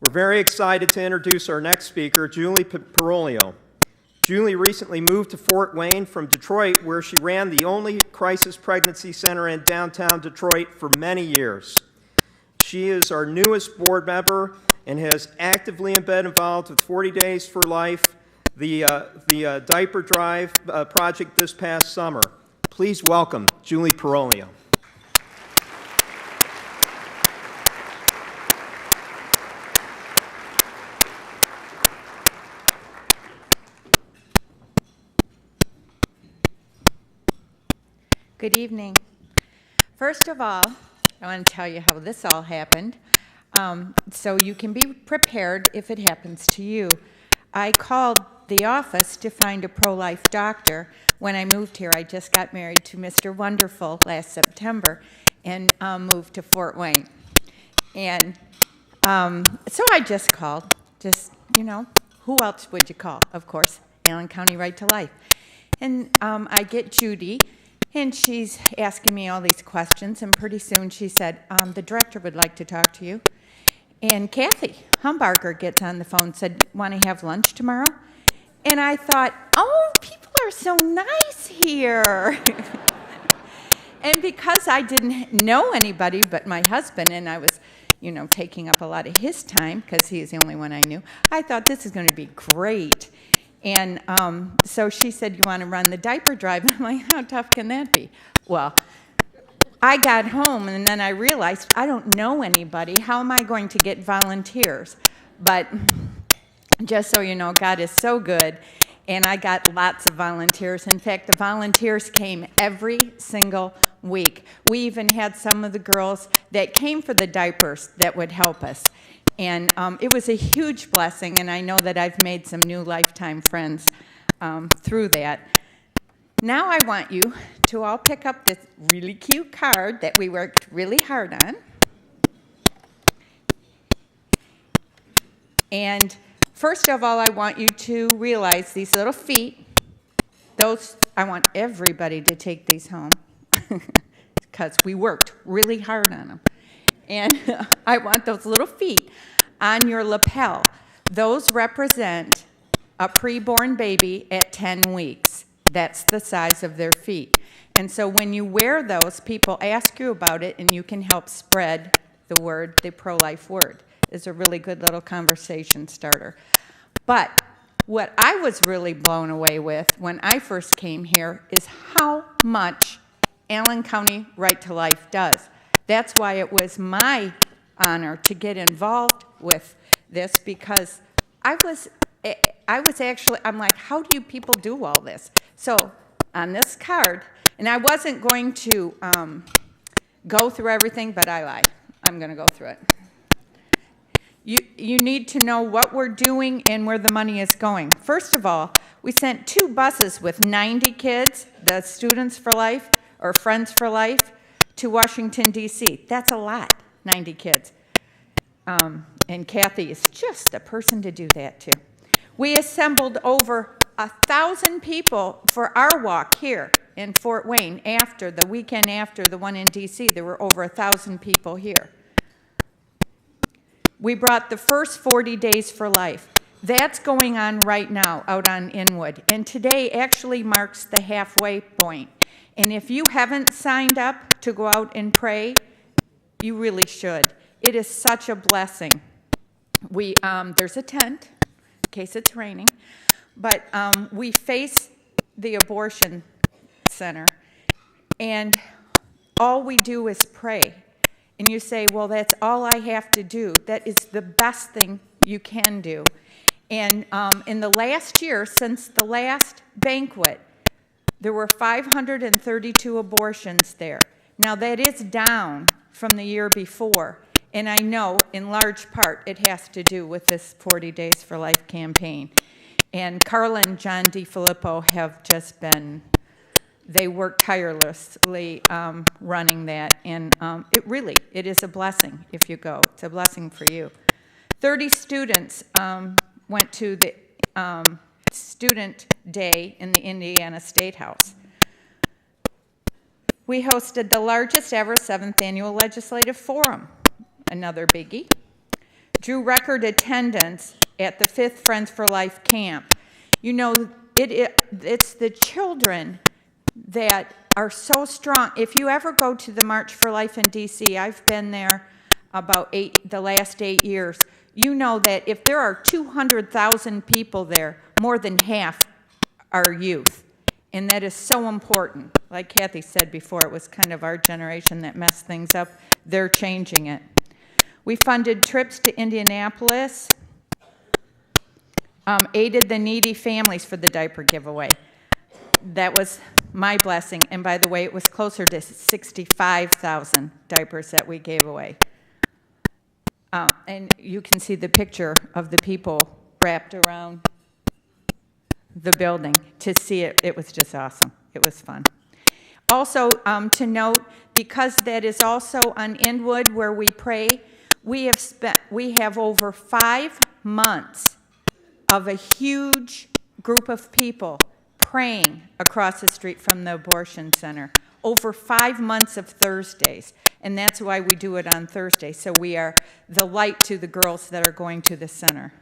We're very excited to introduce our next speaker, Julie Perolio. Julie recently moved to Fort Wayne from Detroit, where she ran the only crisis pregnancy center in downtown Detroit for many years. She is our newest board member and has actively been involved with 40 Days for Life, the diaper drive project this past summer. Please welcome Julie Perolio. Good evening. First of all, I want to tell you how this all happened, so you can be prepared if it happens to you. I called the office to find a pro-life doctor. When I moved here, I just got married to Mr. Wonderful last September and moved to Fort Wayne. And so I just called, who else would you call? Of course, Allen County Right to Life. And I get Judy, and she's asking me all these questions, and pretty soon she said, the director would like to talk to you. And Kathy Humbarger gets on the phone and said, want to have lunch tomorrow? And I thought, oh, people are so nice here. And because I didn't know anybody but my husband, and I was, taking up a lot of his time because he's the only one I knew, I thought this is going to be great. And so she said, you want to run the diaper drive? And I'm like, how tough can that be? Well, I got home, and then I realized I don't know anybody. How am I going to get volunteers? But just so you know, God is so good, and I got lots of volunteers. In fact, the volunteers came every single week. We even had some of the girls that came for the diapers that would help us. And it was a huge blessing, and I know that I've made some new lifetime friends through that. Now I want you to all pick up this really cute card that we worked really hard on. And first of all, I want you to realize these little feet, I want everybody to take these home because we worked really hard on them. And I want those little feet on your lapel. Those represent a preborn baby at 10 weeks. That's the size of their feet. And so when you wear those, people ask you about it, and you can help spread the word, the pro-life word. It's a really good little conversation starter. But what I was really blown away with when I first came here is how much Allen County Right to Life does. That's why it was my honor to get involved with this, because I'm like, how do you people do all this? So on this card, and I wasn't going to go through everything, but I lied. I'm going to go through it. You need to know what we're doing and where the money is going. First of all, we sent 2 buses with 90 kids, the Students for Life or Friends for Life, to Washington, D.C. That's a lot, 90 kids. And Kathy is just the person to do that, too. We assembled over 1,000 people for our walk here in Fort Wayne after the weekend after the one in D.C. There were over 1,000 people here. We brought the first 40 Days for Life. That's going on right now out on Inwood. And today actually marks the halfway point. And if you haven't signed up to go out and pray, you really should. It is such a blessing. There's a tent in case it's raining, but we face the abortion center, and all we do is pray. And you say, well, that's all I have to do. That is the best thing you can do. And in the last year, since the last banquet, there were 532 abortions there. Now, that is down from the year before, and I know in large part it has to do with this 40 Days for Life campaign. And Carla and John DiFilippo have just been, they work tirelessly running that, and it is a blessing if you go. It's a blessing for you. 30 students went to the Student Day in the Indiana State House. We hosted the largest ever 7th Annual Legislative Forum, another biggie. drew record attendance at the 5th Friends for Life camp. You know, it's the children that are so strong. If you ever go to the March for Life in D.C., I've been there about the last 8 years. You know that if there are 200,000 people there, more than half are youth. And that is so important. Like Kathy said before, it was kind of our generation that messed things up. They're changing it. We funded trips to Indianapolis, aided the needy families for the diaper giveaway. That was my blessing. And by the way, it was closer to 65,000 diapers that we gave away. And you can see the picture of the people wrapped around the building. To see it, it was just awesome. It was fun. Also, to note, because that is also on Inwood where we pray, we have over 5 months of a huge group of people praying across the street from the abortion center. Over 5 months of Thursdays. And that's why we do it on Thursday. So we are the light to the girls that are going to the center.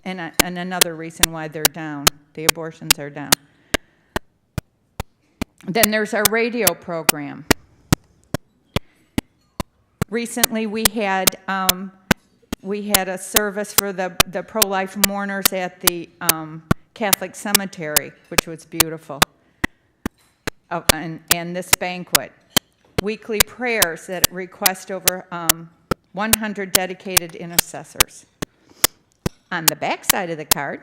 And another reason why they're down. The abortions are down. Then there's our radio program. Recently we had a service for the pro-life mourners at the Catholic cemetery, which was beautiful. And this banquet. Weekly prayers that request over 100 dedicated intercessors. On the back side of the card,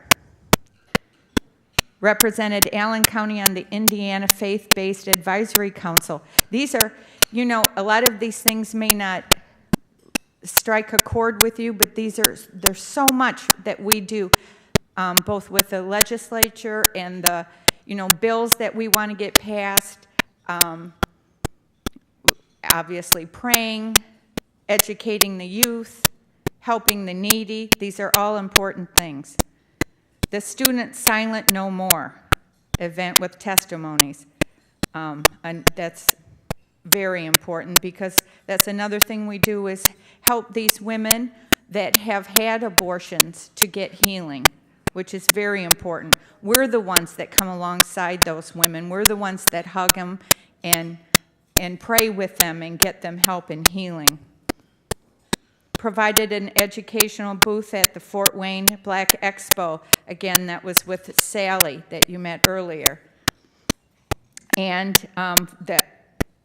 represented Allen County on the Indiana Faith-Based Advisory Council. These are, you know, a lot of these things may not strike a chord with you, but there's so much that we do, both with the legislature and the, you know, bills that we want to get passed, obviously praying, educating the youth, helping the needy. These are all important things. The Student Silent No More event with testimonies. And that's very important because that's another thing we do is help these women that have had abortions to get healing, which is very important. We're the ones that come alongside those women. We're the ones that hug them and pray with them and get them help in healing. Provided an educational booth at the Fort Wayne Black Expo. Again, that was with Sally that you met earlier. And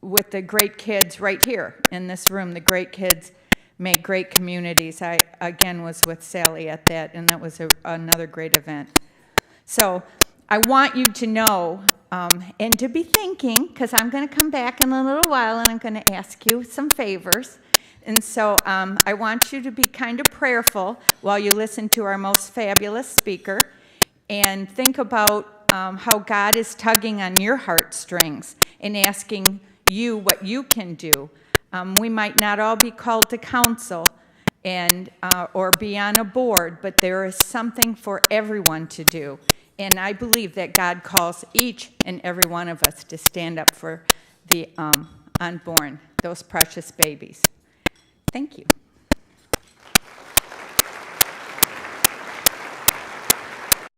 with the great kids right here in this room, the great kids make great communities. I, again, was with Sally at that, and that was another great event. So I want you to know and to be thinking, because I'm going to come back in a little while and I'm going to ask you some favors. And so I want you to be kind of prayerful while you listen to our most fabulous speaker and think about how God is tugging on your heartstrings and asking you what you can do. We might not all be called to counsel and or be on a board, but there is something for everyone to do. And I believe that God calls each and every one of us to stand up for the unborn, those precious babies. Thank you.